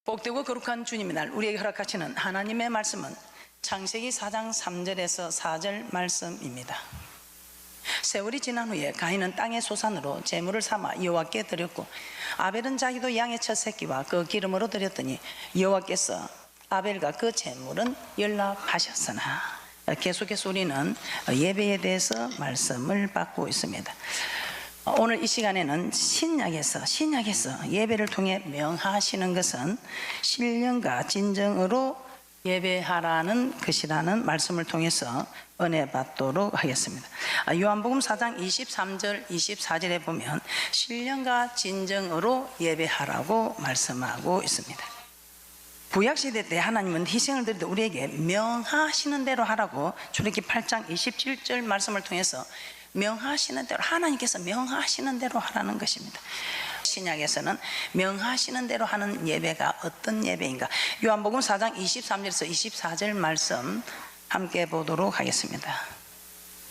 복되고 거룩한 주님의 날 우리에게 허락하시는 하나님의 말씀은 창세기 4장 3절에서 4절 말씀입니다. 세월이 지난 후에 가인은 땅의 소산으로 제물을 삼아 여호와께 드렸고 아벨은 자기도 양의 첫 새끼와 그 기름으로 드렸더니 여호와께서 아벨과 그 제물은 연락하셨으나, 계속해서 우리는 예배에 대해서 말씀을 받고 있습니다. 오늘 이 시간에는 신약에서 예배를 통해 명하시는 것은 신령과 진정으로 예배하라는 것이라는 말씀을 통해서 은혜 받도록 하겠습니다. 요한복음 4장 23절 24절에 보면 신령과 진정으로 예배하라고 말씀하고 있습니다. 구약시대 때 하나님은 희생을 드릴 때 우리에게 명하시는 대로 하라고 출애굽기 8장 27절 말씀을 통해서 명하시는 대로, 하나님께서 명하시는 대로 하라는 것입니다. 신약에서는 명하시는 대로 하는 예배가 어떤 예배인가? 요한복음 4장 23절에서 24절 말씀 함께 보도록 하겠습니다.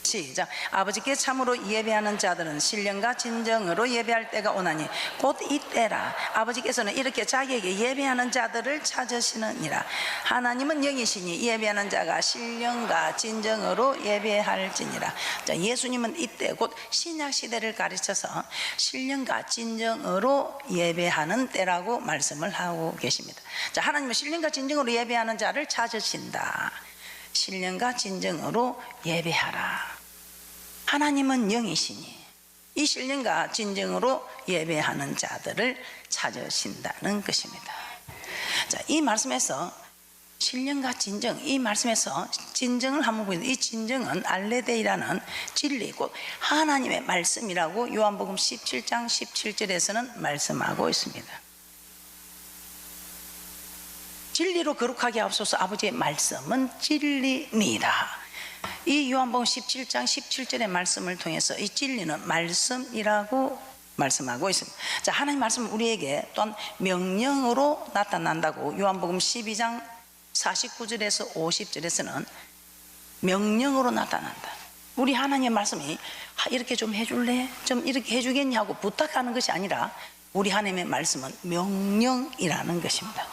시작. 아버지께 참으로 예배하는 자들은 신령과 진정으로 예배할 때가 오나니 곧 이때라. 아버지께서는 이렇게 자기에게 예배하는 자들을 찾으시느니라. 하나님은 영이시니 예배하는 자가 신령과 진정으로 예배할지니라. 자, 예수님은 이때 곧 신약 시대를 가르쳐서 신령과 진정으로 예배하는 때라고 말씀을 하고 계십니다. 자, 하나님은 신령과 진정으로 예배하는 자를 찾으신다. 신령과 진정으로 예배하라. 하나님은 영이시니 이 신령과 진정으로 예배하는 자들을 찾으신다는 것입니다. 자, 이 말씀에서 신령과 진정, 이 말씀에서 진정을 한번 보겠습니다. 이 진정은 알레데이라는 진리, 곧 하나님의 말씀이라고 요한복음 17장 17절에서는 말씀하고 있습니다. 진리로 거룩하게 하옵소서. 아버지의 말씀은 진리니이다. 이 요한복음 17장 17절의 말씀을 통해서 이 진리는 말씀이라고 말씀하고 있습니다. 자, 하나님 말씀은 우리에게 또한 명령으로 나타난다고 요한복음 12장 49절에서 50절에서는 명령으로 나타난다. 우리 하나님의 말씀이 이렇게 좀 해줄래? 좀 이렇게 해주겠냐고 부탁하는 것이 아니라 우리 하나님의 말씀은 명령이라는 것입니다.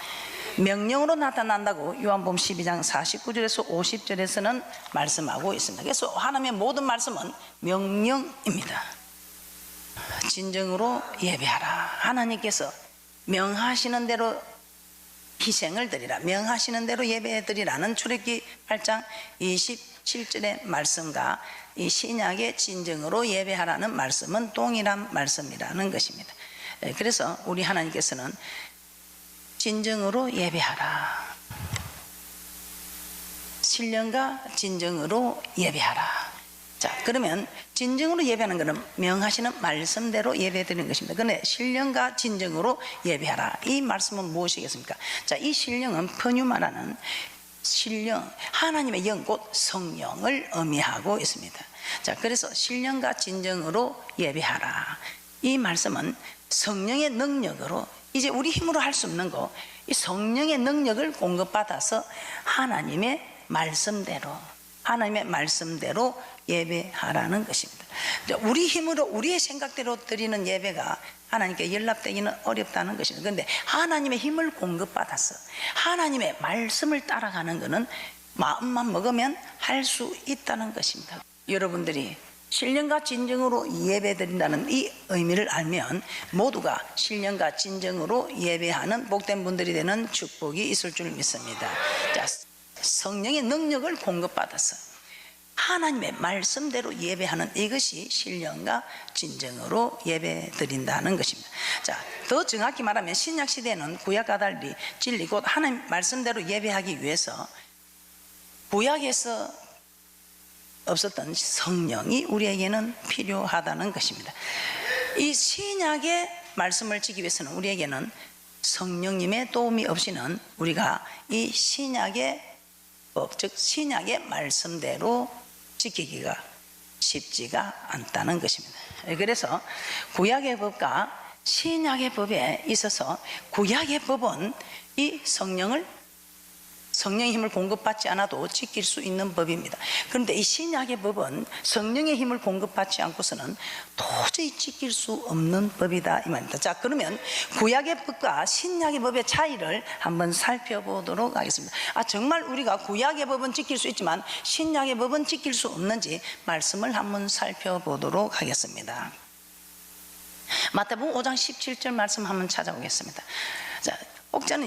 명령으로 나타난다고 요한복음 12장 49절에서 50절에서는 말씀하고 있습니다. 그래서 하나님의 모든 말씀은 명령입니다. 진정으로 예배하라. 하나님께서 명하시는 대로 희생을 드리라, 명하시는 대로 예배해 드리라는 출애굽기 8장 27절의 말씀과 이 신약의 진정으로 예배하라는 말씀은 동일한 말씀이라는 것입니다. 그래서 우리 하나님께서는 진정으로 예배하라, 신령과 진정으로 예배하라. 자, 그러면 진정으로 예배하는 것은 명하시는 말씀대로 예배드리는 것입니다. 그런데 신령과 진정으로 예배하라, 이 말씀은 무엇이겠습니까? 자, 이 신령은 퍼뉴마라는 신령, 하나님의 영 곧 성령을 의미하고 있습니다. 자, 그래서 신령과 진정으로 예배하라, 이 말씀은 성령의 능력으로, 이제 우리 힘으로 할 수 없는 거, 이 성령의 능력을 공급받아서 하나님의 말씀대로 예배하라는 것입니다. 우리 힘으로, 우리의 생각대로 드리는 예배가 하나님께 연락되기는 어렵다는 것입니다. 그런데 하나님의 힘을 공급받아서 하나님의 말씀을 따라가는 것은 마음만 먹으면 할 수 있다는 것입니다. 여러분들이 신령과 진정으로 예배드린다는 이 의미를 알면 모두가 신령과 진정으로 예배하는 복된 분들이 되는 축복이 있을 줄 믿습니다. 자, 성령의 능력을 공급받아서 하나님의 말씀대로 예배하는 이것이 신령과 진정으로 예배드린다는 것입니다. 자, 더 정확히 말하면 신약 시대는 구약과 달리 진리 곧 하나님 말씀대로 예배하기 위해서 구약에서 없었던 성령이 우리에게는 필요하다는 것입니다. 이 신약의 말씀을 지키기 위해서는 우리에게는 성령님의 도움이 없이는 우리가 이 신약의 법, 즉 신약의 말씀대로 지키기가 쉽지가 않다는 것입니다. 그래서 구약의 법과 신약의 법에 있어서 구약의 법은 이 성령을 성령의 힘을 공급받지 않아도 지킬 수 있는 법입니다. 그런데 이 신약의 법은 성령의 힘을 공급받지 않고서는 도저히 지킬 수 없는 법이다 이 말입니다. 자, 그러면 구약의 법과 신약의 법의 차이를 한번 살펴보도록 하겠습니다. 정말 우리가 구약의 법은 지킬 수 있지만 신약의 법은 지킬 수 없는지 말씀을 한번 살펴보도록 하겠습니다. 마태복음 5장 17절 말씀 한번 찾아보겠습니다. 자, 혹자는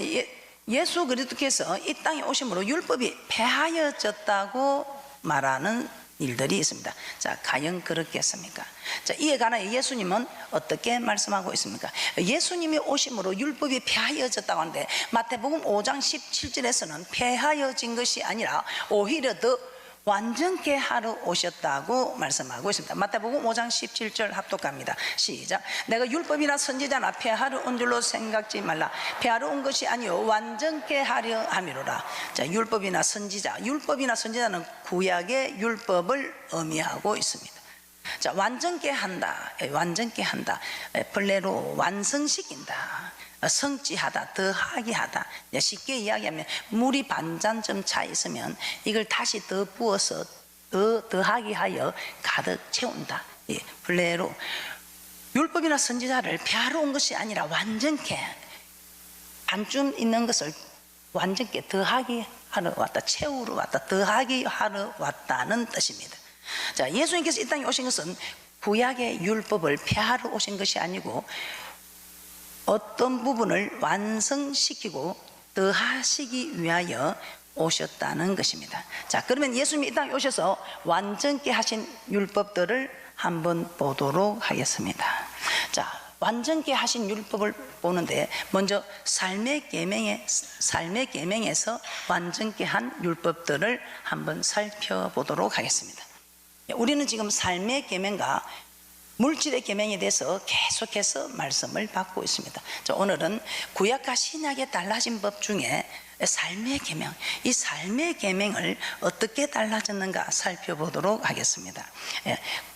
예수 그리스도께서 이 땅에 오심으로 율법이 폐하여졌다고 말하는 일들이 있습니다. 자, 과연 그렇겠습니까? 자, 이에 관하여 예수님은 어떻게 말씀하고 있습니까? 예수님이 오심으로 율법이 폐하여졌다고 하는데 마태복음 5장 17절에서는 폐하여진 것이 아니라 오히려 더 완전케 하러 오셨다고 말씀하고 있습니다. 마태복음 5장 17절 합독합니다. 시작. 내가 율법이나 선지자나 폐하러 온 줄로 생각지 말라. 폐하러 온 것이 아니요 완전케 하려 함이로라. 자, 율법이나 선지자는 구약의 율법을 의미하고 있습니다. 자, 완전케 한다, 본래로 완성시킨다, 성취하다, 더하게 하다. 쉽게 이야기하면 물이 반잔쯤 차 있으면 이걸 다시 더 부어서 더하게 하여 가득 채운다. 본래로 율법이나 선지자를 폐하러 온 것이 아니라 완전케, 반쯤 있는 것을 완전케 더하게 하러 왔다, 채우러 왔다, 더하게 하러 왔다는 뜻입니다. 자, 예수님께서 이 땅에 오신 것은 구약의 율법을 폐하러 오신 것이 아니고 어떤 부분을 완성시키고 더하시기 위하여 오셨다는 것입니다. 자, 그러면 예수님이 이 땅에 오셔서 완전케 하신 율법들을 한번 보도록 하겠습니다. 자, 완전케 하신 율법을 보는데 먼저 삶의 계명에서 완전케 한 율법들을 한번 살펴보도록 하겠습니다. 우리는 지금 삶의 계명과 물질의 계명에 대해서 계속해서 말씀을 받고 있습니다. 오늘은 구약과 신약의 달라진 법 중에 삶의 계명, 이 삶의 계명을 어떻게 달라졌는가 살펴보도록 하겠습니다.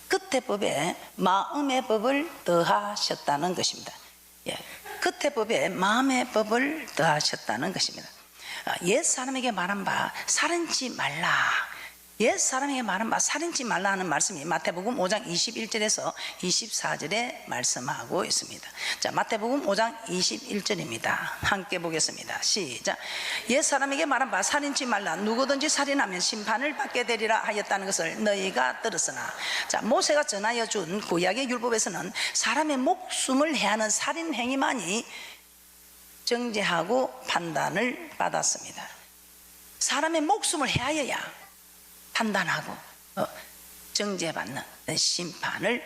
끝의 법에 마음의 법을 더하셨다는 것입니다. 끝의 법에 마음의 법을 더하셨다는 것입니다. 옛 사람에게 말한 바 살인치 말라, 옛 사람에게 말한 바 살인치 말라 하는 말씀이 마태복음 5장 21절에서 24절에 말씀하고 있습니다. 자, 마태복음 5장 21절입니다. 함께 보겠습니다. 시작. 옛 사람에게 말한 바 살인치 말라, 누구든지 살인하면 심판을 받게 되리라 하였다는 것을 너희가 들었으나. 자, 모세가 전하여 준 구약의 율법에서는 사람의 목숨을 해하는 살인 행위만이 정죄하고 판단을 받았습니다. 사람의 목숨을 해하여야 판단하고 정죄받는 심판을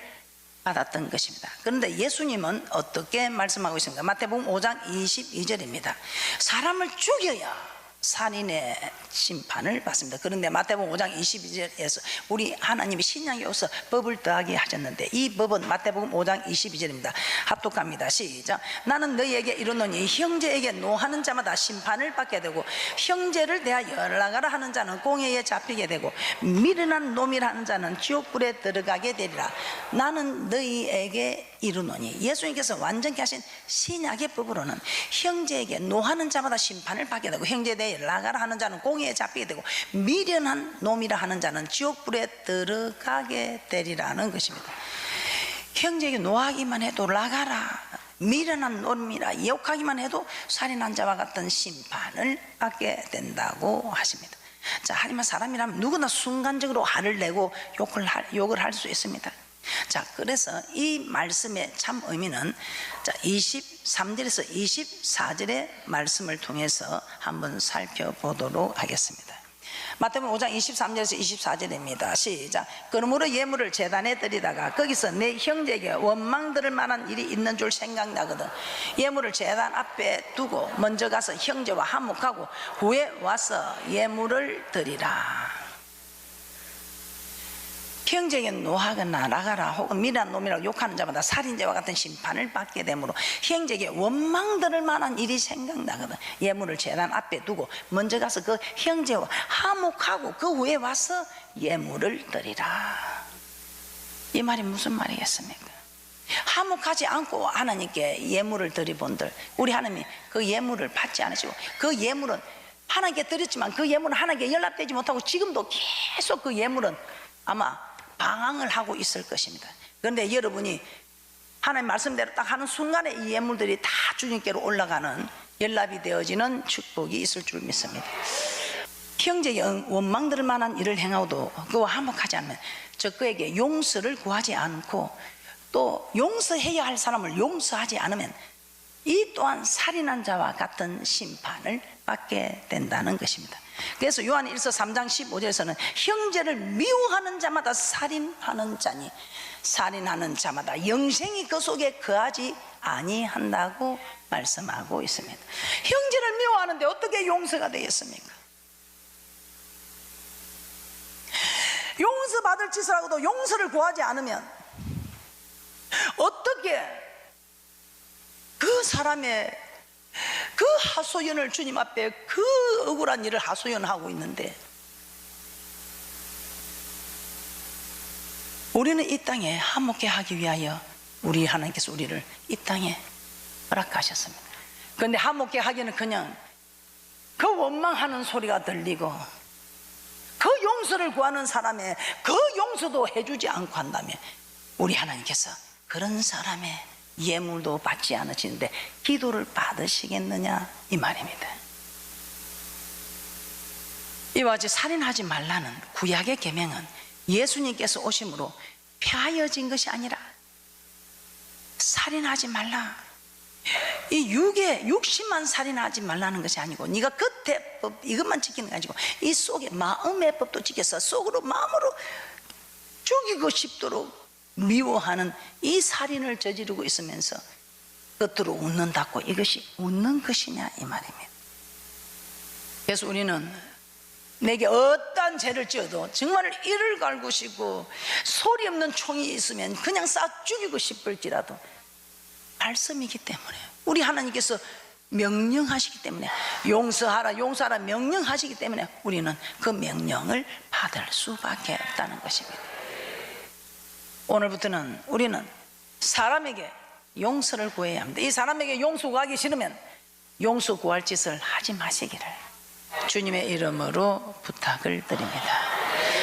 받았던 것입니다. 그런데 예수님은 어떻게 말씀하고 있습니까? 마태복음 5장 22절입니다. 사람을 죽여야 살인의 심판을 받습니다. 그런데 마태복음 5장 22절에서 우리 하나님이 신약에 오셔서 법을 더하게 하셨는데 이 법은 마태복음 5장 22절입니다. 합독합니다. 시작. 나는 너희에게 이르노니 형제에게 노하는 자마다 심판을 받게 되고 형제를 대하여 나가라 하는 자는 공회에 잡히게 되고 미련한 놈이라 하는 자는 지옥불에 들어가게 되리라. 나는 너희에게 이르노니, 예수님께서 완전케 하신 신약의 법으로는 형제에게 노하는 자마다 심판을 받게 되고 형제에 대해 나가라 하는 자는 공회에 잡히게 되고 미련한 놈이라 하는 자는 지옥불에 들어가게 되리라는 것입니다. 형제에게 노하기만 해도 나가라, 미련한 놈이라 욕하기만 해도 살인한 자와 같은 심판을 받게 된다고 하십니다. 자, 하지만 사람이라면 누구나 순간적으로 화를 내고 욕을 할 수 있습니다. 자, 그래서 이 말씀의 참 의미는 23절에서 24절의 말씀을 통해서 한번 살펴보도록 하겠습니다. 마태복음 5장 23절에서 24절입니다. 시작. 그러므로 예물을 제단에 드리다가 거기서 내 형제에게 원망 들을 만한 일이 있는 줄 생각나거든 예물을 제단 앞에 두고 먼저 가서 형제와 화목하고 후에 와서 예물을 드리라. 형제에게 노하거나 나가라 혹은 미련한 놈이라고 욕하는 자마다 살인죄와 같은 심판을 받게 되므로 형제에게 원망 들을 만한 일이 생각나거든 예물을 제단 앞에 두고 먼저 가서 그 형제와 화목하고 그 후에 와서 예물을 드리라. 이 말이 무슨 말이겠습니까? 화목하지 않고 하나님께 예물을 드리본들 우리 하나님이 그 예물을 받지 않으시고 그 예물은 하나님께 드렸지만 그 예물은 하나님께 연락되지 못하고 지금도 계속 그 예물은 아마 방황을 하고 있을 것입니다. 그런데 여러분이 하나님 말씀대로 딱 하는 순간에 이 예물들이 다 주님께로 올라가는 연락이 되어지는 축복이 있을 줄 믿습니다. 형제의 원망들 만한 일을 행하고도 그와 화목하지 않으면 저 그에게 용서를 구하지 않고 또 용서해야 할 사람을 용서하지 않으면 이 또한 살인한 자와 같은 심판을 받게 된다는 것입니다. 그래서 요한 1서 3장 15절에서는 형제를 미워하는 자마다 살인하는 자니 살인하는 자마다 영생이 그 속에 거하지 아니한다고 말씀하고 있습니다. 형제를 미워하는데 어떻게 용서가 되겠습니까? 용서받을 짓을 하고도 용서를 구하지 않으면 어떻게 그 사람의 그 하소연을 주님 앞에 그 억울한 일을 하소연하고 있는데 우리는 이 땅에 화목케 하기 위하여 우리 하나님께서 우리를 이 땅에 허락하셨습니다. 그런데 화목케 하기는 그냥 그 원망하는 소리가 들리고 그 용서를 구하는 사람의 그 용서도 해주지 않고 한다면 우리 하나님께서 그런 사람의 예물도 받지 않으시는데 기도를 받으시겠느냐 이 말입니다. 이와 같이 살인하지 말라는 구약의 계명은 예수님께서 오심으로 폐하여진 것이 아니라 살인하지 말라, 이 육신만 살인하지 말라는 것이 아니고 네가 겉의 법 이것만 지키는 게 아니고 이 속에 마음의 법도 지켜서 속으로 마음으로 죽이고 싶도록 미워하는 이 살인을 저지르고 있으면서 겉으로 웃는다고 이것이 웃는 것이냐 이 말입니다. 그래서 우리는 내게 어떠한 죄를 지어도 정말 이를 갈고 싶고 소리 없는 총이 있으면 그냥 쏴 죽이고 싶을지라도 말씀이기 때문에 우리 하나님께서 명령하시기 때문에 용서하라 용서하라 명령하시기 때문에 우리는 그 명령을 받을 수밖에 없다는 것입니다. 오늘부터는 우리는 사람에게 용서를 구해야 합니다. 이 사람에게 용서 구하기 싫으면 용서 구할 짓을 하지 마시기를 주님의 이름으로 부탁을 드립니다.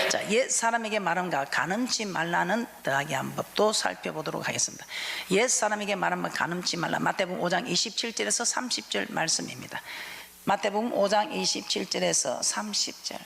자, 옛 사람에게 말함과 가늠치 말라는 더하기 한 법도 살펴보도록 하겠습니다. 옛 사람에게 말함과 가늠치 말라. 마태복음 5장 27절에서 30절 말씀입니다. 마태복음 5장 27절에서 30절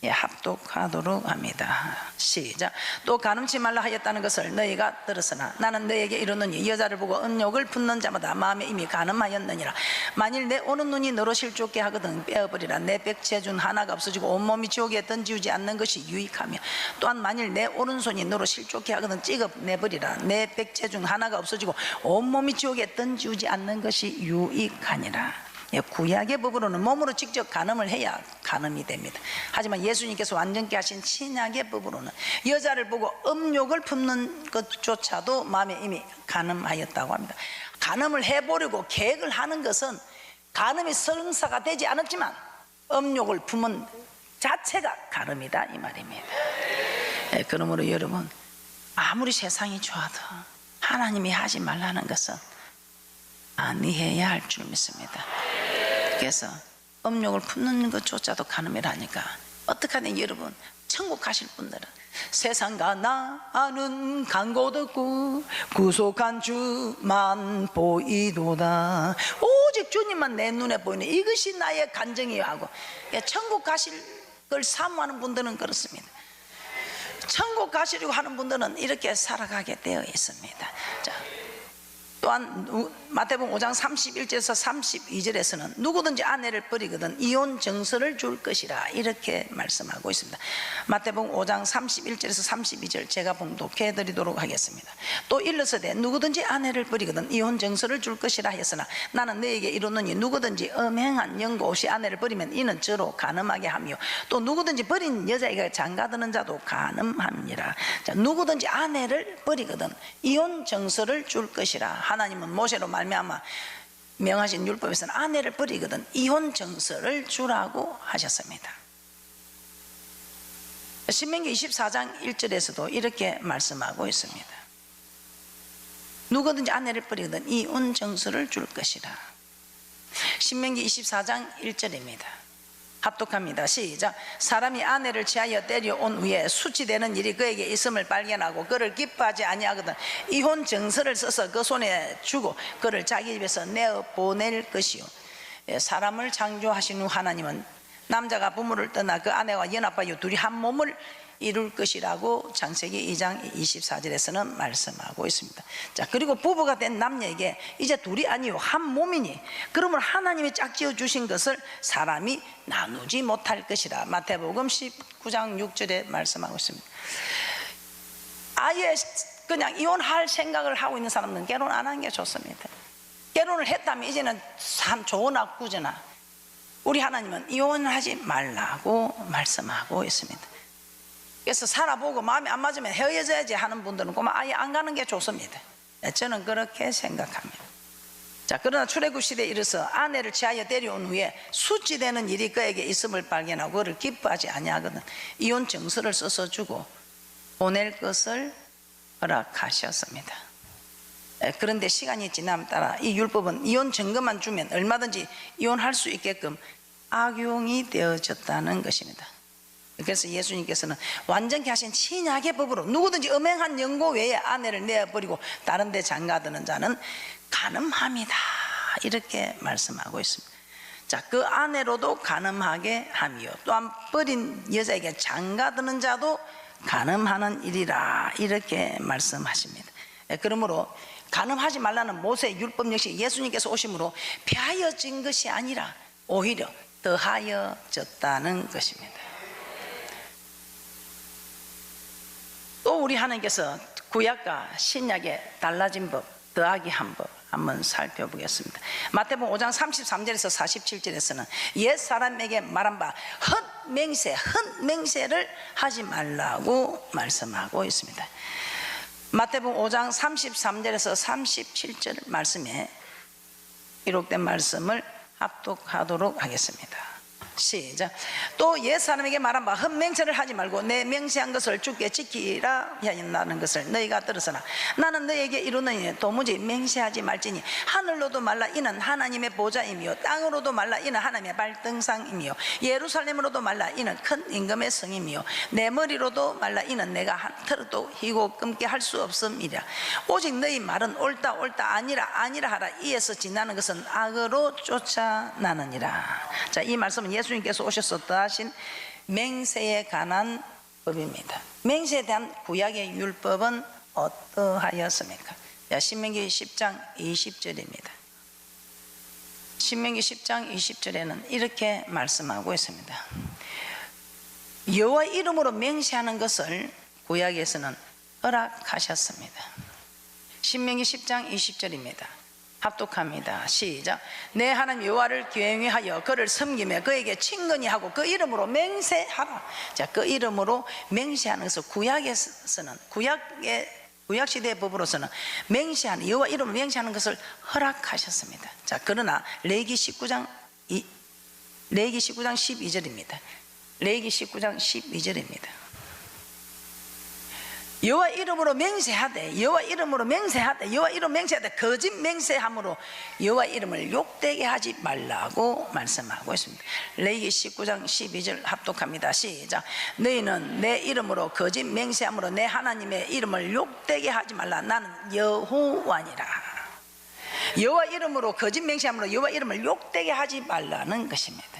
합독하도록 합니다. 시작. 또 가늠치 말라 하였다는 것을 너희가 들었으나 나는 너희에게 이르노니 여자를 보고 은욕을 붓는 자마다 마음에 이미 가늠하였느니라. 만일 내 오른 눈이 너로 실족게 하거든 빼어버리라. 내 백체 중 하나가 없어지고 온몸이 지옥에 던지우지 않는 것이 유익하며 또한 만일 내 오른손이 너로 실족게 하거든 찍어내버리라. 내 백체 중 하나가 없어지고 온몸이 지옥에 던지우지 않는 것이 유익하니라. 구약의 법으로는 몸으로 직접 간음을 해야 간음이 됩니다. 하지만 예수님께서 완전케 하신 신약의 법으로는 여자를 보고 음욕을 품는 것조차도 마음에 이미 간음하였다고 합니다. 간음을 해보려고 계획을 하는 것은 간음이 성사가 되지 않았지만 음욕을 품은 자체가 간음이다 이 말입니다. 그러므로 여러분 아무리 세상이 좋아도 하나님이 하지 말라는 것은 아니해야 할 줄 믿습니다. 그래서 음욕을 품는 것조차도 간음이라니까 어떡하냐 여러분. 천국 가실 분들은 세상과 나는 간고 듣고 구속한 주만 보이도다. 오직 주님만 내 눈에 보이는 이것이 나의 간증이요 하고 천국 가실 걸 사모하는 분들은 그렇습니다. 천국 가시려고 하는 분들은 이렇게 살아가게 되어 있습니다. 자, 또한 마태복음 5장 31절에서 32절에서는 누구든지 아내를 버리거든 이혼 정서를 줄 것이라 이렇게 말씀하고 있습니다. 마태복음 5장 31절에서 32절 제가 봉독해 드리도록 하겠습니다. 또 일러서되 누구든지 아내를 버리거든 이혼 정서를 줄 것이라 했으나 나는 너에게 이르노니 누구든지 음행한 영고 없이 아내를 버리면 이는 저로 간음하게 하며 또 누구든지 버린 여자에게 장가드는 자도 간음함이니라. 자, 누구든지 아내를 버리거든 이혼 정서를 줄 것이라. 하나님은 모세로 말미암아 명하신 율법에서는 아내를 버리거든 이혼 정서를 주라고 하셨습니다. 신명기 24장 1절에서도 이렇게 말씀하고 있습니다. 누구든지 아내를 버리거든 이혼 정서를 줄 것이라. 신명기 24장 1절입니다. 합독합니다. 시작. 사람이 아내를 취하여 데려온 후에 수치되는 일이 그에게 있음을 발견하고 그를 기뻐하지 아니하거든 이혼 정서를 써서 그 손에 주고 그를 자기 집에서 내어 보낼 것이요. 사람을 창조하신 후 하나님은 남자가 부모를 떠나 그 아내와 연합하여 둘이 한 몸을 이룰 것이라고 창세기 2장 24절에서는 말씀하고 있습니다. 자, 그리고 부부가 된 남녀에게 이제 둘이 아니요 한 몸이니 그러면 하나님이 짝지어 주신 것을 사람이 나누지 못할 것이라 마태복음 19장 6절에 말씀하고 있습니다. 아예 그냥 이혼할 생각을 하고 있는 사람들은 결혼 안 하는 게 좋습니다. 결혼을 했다면 이제는 참 좋으나 꾸저나 우리 하나님은 이혼하지 말라고 말씀하고 있습니다. 그래서 살아보고 마음에 안 맞으면 헤어져야지 하는 분들은 그만 아예 안 가는 게 좋습니다. 저는 그렇게 생각합니다. 자, 그러나 출애굽 시대에 이르러서 아내를 취하여 데려온 후에 수치되는 일이 그에게 있음을 발견하고 그를 기뻐하지 아니하거든 이혼 정서를 써서 주고 보낼 것을 허락하셨습니다. 그런데 시간이 지남에 따라 이 율법은 이혼 증거만 주면 얼마든지 이혼할 수 있게끔 악용이 되어졌다는 것입니다. 그래서 예수님께서는 완전히 하신 신약의 법으로 누구든지 음행한 영고 외에 아내를 내어버리고 다른 데 장가드는 자는 간음함이다 이렇게 말씀하고 있습니다. 자, 그 아내로도 간음하게 함이요 또한 버린 여자에게 장가드는 자도 간음하는 일이라 이렇게 말씀하십니다. 그러므로 간음하지 말라는 모세의 율법 역시 예수님께서 오심으로 폐하여진 것이 아니라 오히려 더하여졌다는 것입니다. 또 우리 하나님께서 구약과 신약의 달라진 법, 더하기 한 법 한번 살펴보겠습니다. 마태복음 5장 33절에서 47절에서는 옛 사람에게 말한 바 헛맹세를 하지 말라고 말씀하고 있습니다. 마태복음 5장 33절에서 37절 말씀에 기록된 말씀을 합독하도록 하겠습니다. 시작. 또 옛사람에게 말한 바 헛맹세를 하지 말고 내 맹세한 것을 주께 지키라 하였나는 것을 너희가 들었으나 나는 너희에게 이르노니 도무지 맹세하지 말지니 하늘로도 말라 이는 하나님의 보좌이며 땅으로도 말라 이는 하나님의 발등상이며 예루살렘으로도 말라 이는 큰 임금의 성이며 내 머리로도 말라 이는 내가 한 털도 희고 끊게 할 수 없음이라. 오직 너희 말은 옳다 아니라 하라. 이에서 지나는 것은 악으로 쫓아나느니라. 자, 이 말씀은 예수님께서 오셔서 더하신 맹세에 관한 법입니다. 맹세에 대한 구약의 율법은 어떠하였습니까? 신명기 10장 20절입니다. 신명기 10장 20절에는 이렇게 말씀하고 있습니다. 여호와 이름으로 맹세하는 것을 구약에서는 허락하셨습니다. 신명기 10장 20절입니다. 합독합니다. 시작. 내 하나님 여호와를 경외하여 그를 섬기며 그에게 친근히 하고 그 이름으로 맹세하라. 자, 그 이름으로 맹세하는 것을 구약에서는 구약 시대의 법으로서는 맹세하는 여호와 이름으로 맹세하는 것을 허락하셨습니다. 자, 그러나 레위기 19장 12절입니다. 레위기 19장 12절입니다. 여호와 이름으로 맹세하되 거짓 맹세함으로 여호와 이름을 욕되게 하지 말라고 말씀하고 있습니다. 레위기 19장 12절 합독합니다. 시작. 너희는 내 이름으로 거짓 맹세함으로 내 하나님의 이름을 욕되게 하지 말라. 나는 여호와니라. 여호와 이름으로 거짓 맹세함으로 여호와 이름을 욕되게 하지 말라는 것입니다.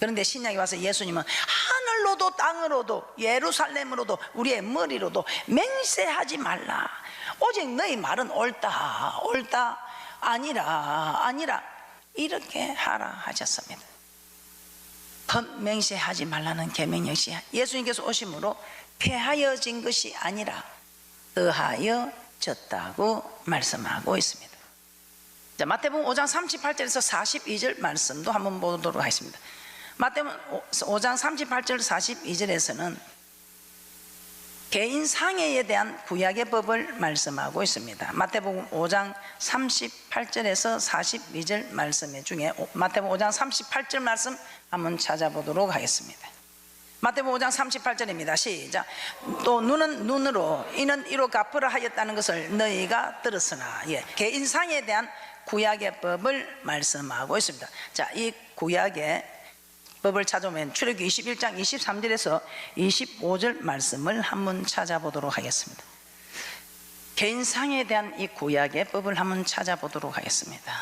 그런데 신약에 와서 예수님은 하늘로도 땅으로도 예루살렘으로도 우리의 머리로도 맹세하지 말라. 오직 너희 말은 옳다 아니라 이렇게 하라 하셨습니다. 맹세하지 말라는 계명 역시 예수님께서 오심으로 폐하여진 것이 아니라 더하여졌다고 말씀하고 있습니다. 자, 마태복음 5장 38절에서 42절 말씀도 한번 보도록 하겠습니다. 마태복음 5장 38절 42절에서는 개인 상해에 대한 구약의 법을 말씀하고 있습니다. 마태복음 5장 38절에서 42절 말씀 중에 마태복음 5장 38절 말씀 한번 찾아보도록 하겠습니다. 마태복음 5장 38절입니다. 시작. 또 눈은 눈으로 이는 이로 갚으라 하였다는 것을 너희가 들었으나. 개인 상해에 대한 구약의 법을 말씀하고 있습니다. 자, 이 구약의 법을 찾아오면 출애굽기 21장 23절에서 25절 말씀을 한번 찾아보도록 하겠습니다. 개인상에 대한 이 구약의 법을 한번 찾아보도록 하겠습니다.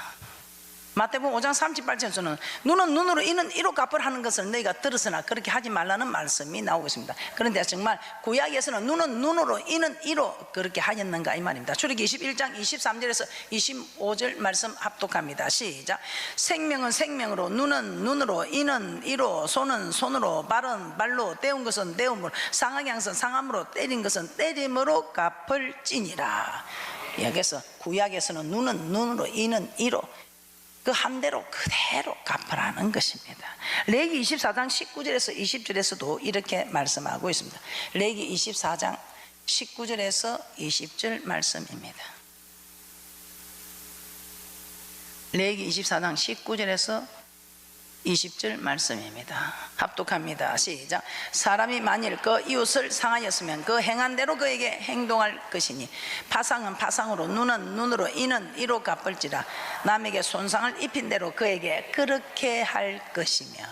마태복음 5장 38절에서는 눈은 눈으로 이는 이로 갚으라 하는 것을 너희가 들었으나 그렇게 하지 말라는 말씀이 나오고 있습니다. 그런데 정말 구약에서는 눈은 눈으로 이는 이로 그렇게 하였는가 이 말입니다. 출애굽기 21장 23절에서 25절 말씀 합독합니다. 시작. 생명은 생명으로, 눈은 눈으로, 이는 이로, 손은 손으로, 발은 발로, 때운 것은 때움으로, 상하게 한 것은 상함으로, 때린 것은 때림으로 갚을지니라. 여기서 구약에서는 눈은 눈으로, 이는 이로, 그 한 대로 그대로 갚으라는 것입니다. 레위기 24장 19절에서 20절에서도 이렇게 말씀하고 있습니다. 레위기 24장 19절에서 20절 말씀입니다. 레위기 24장 19절에서 20절 말씀입니다. 합독합니다. 시작. 사람이 만일 그 이웃을 상하였으면 그 행한 대로 그에게 행동할 것이니 파상은 파상으로, 눈은 눈으로, 이는 이로 갚을지라. 남에게 손상을 입힌 대로 그에게 그렇게 할 것이며.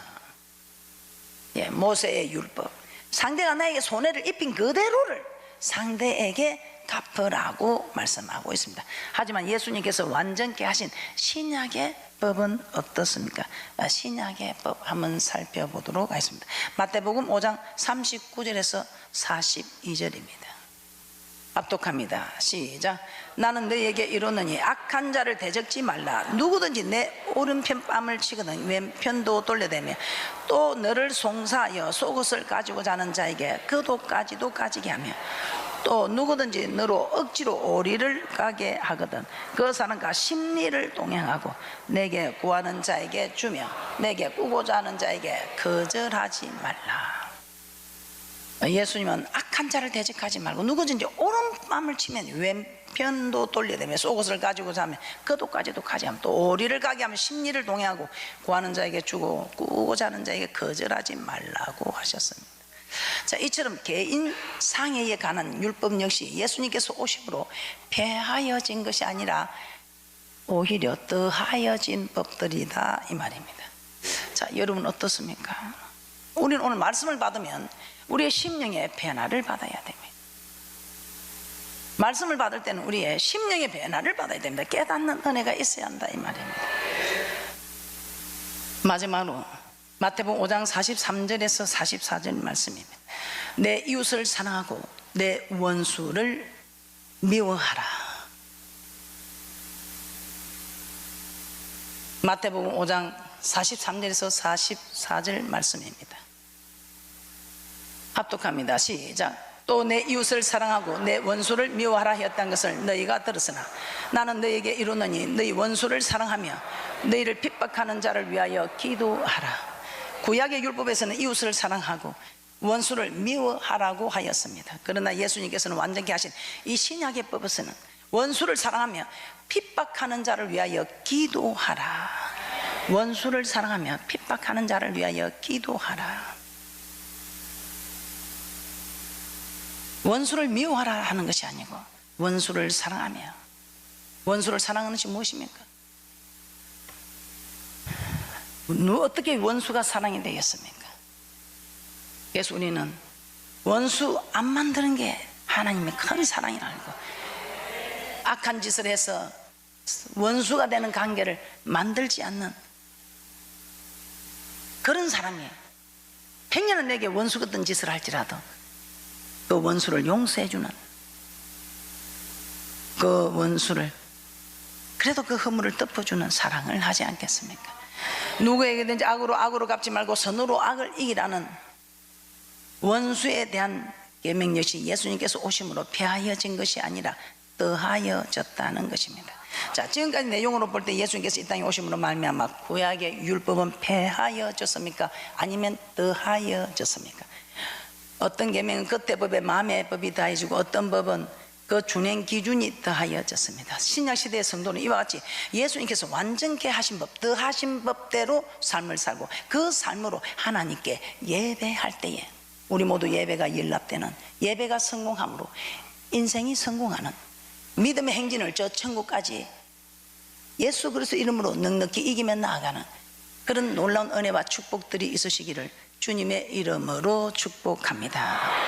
예, 모세의 율법. 상대가 나에게 손해를 입힌 그대로를 상대에게 갚으라고 말씀하고 있습니다. 하지만 예수님께서 완전케 하신 신약의 법은 어떻습니까? 신약의 법 한번 살펴보도록 하겠습니다. 마태복음 5장 39절에서 42절입니다. 압독합니다. 시작. 나는 너희에게 이르노니 악한 자를 대적지 말라. 누구든지 내 오른편 뺨을 치거든 왼편도 돌려대며 또 너를 송사하여 속옷을 가지고 자는 자에게 그 도까지도 가지게 하며 또 누구든지 너로 억지로 오리를 가게 하거든 그 사람과 심리를 동행하고 내게 구하는 자에게 주며 내게 꾸고자 하는 자에게 거절하지 말라. 예수님은 악한 자를 대적하지 말고 누구든지 오른뺨을 치면 왼편도 돌려대며 속옷을 가지고 자면 그 도까지도 가지 하면 또 오리를 가게 하면 심리를 동행하고 구하는 자에게 주고 꾸고자 하는 자에게 거절하지 말라고 하셨습니다. 자, 이처럼 개인 상해에 관한 율법 역시 예수님께서 오심으로 폐하여진 것이 아니라 오히려 더하여진 법들이다 이 말입니다. 자, 여러분 어떻습니까? 우리는 오늘 말씀을 받으면 우리의 심령의 변화를 받아야 됩니다. 말씀을 받을 때는 우리의 심령의 변화를 받아야 됩니다. 깨닫는 은혜가 있어야 한다 이 말입니다. 마지막으로 마태복음 5장 43절에서 44절 말씀입니다. 내 이웃을 사랑하고 내 원수를 미워하라. 마태복음 5장 43절에서 44절 말씀입니다. 합독합니다. 시작. 또 내 이웃을 사랑하고 내 원수를 미워하라 하였다는 것을 너희가 들었으나 나는 너희에게 이르노니 너희 원수를 사랑하며 너희를 핍박하는 자를 위하여 기도하라. 구약의 율법에서는 이웃을 사랑하고 원수를 미워하라고 하였습니다. 그러나 예수님께서는 완전히 하신 이 신약의 법에서는 원수를 사랑하며 핍박하는 자를 위하여 기도하라. 원수를 사랑하며 핍박하는 자를 위하여 기도하라. 원수를 미워하라 하는 것이 아니고 원수를 사랑하며, 원수를 사랑하는 것이 무엇입니까? 어떻게 원수가 사랑이 되겠습니까? 그래서 우리는 원수 안 만드는 게 하나님의 큰 사랑이라는 거. 악한 짓을 해서 원수가 되는 관계를 만들지 않는 그런 사람이 행여는 내게 원수 같은 짓을 할지라도 그 원수를 용서해주는, 그 원수를 그래도 그 허물을 덮어주는 사랑을 하지 않겠습니까? 누구에게든지 악으로 갚지 말고 선으로 악을 이기라는 원수에 대한 계명 역시 예수님께서 오심으로 폐하여진 것이 아니라 더하여졌다는 것입니다. 자, 지금까지 내용으로 볼 때 예수님께서 이 땅에 오심으로 말미암아 구약의 율법은 폐하여졌습니까? 아니면 더하여졌습니까? 어떤 계명은 겉의 법에 마음의 법이 더해지고 어떤 법은 그 준행 기준이 더하여졌습니다. 신약시대의 성도는 이와 같이 예수님께서 완전케 하신 법, 더하신 법대로 삶을 살고 그 삶으로 하나님께 예배할 때에 우리 모두 예배가 연락되는, 예배가 성공함으로 인생이 성공하는 믿음의 행진을 저 천국까지 예수 그리스도 이름으로 넉넉히 이기며 나아가는 그런 놀라운 은혜와 축복들이 있으시기를 주님의 이름으로 축복합니다.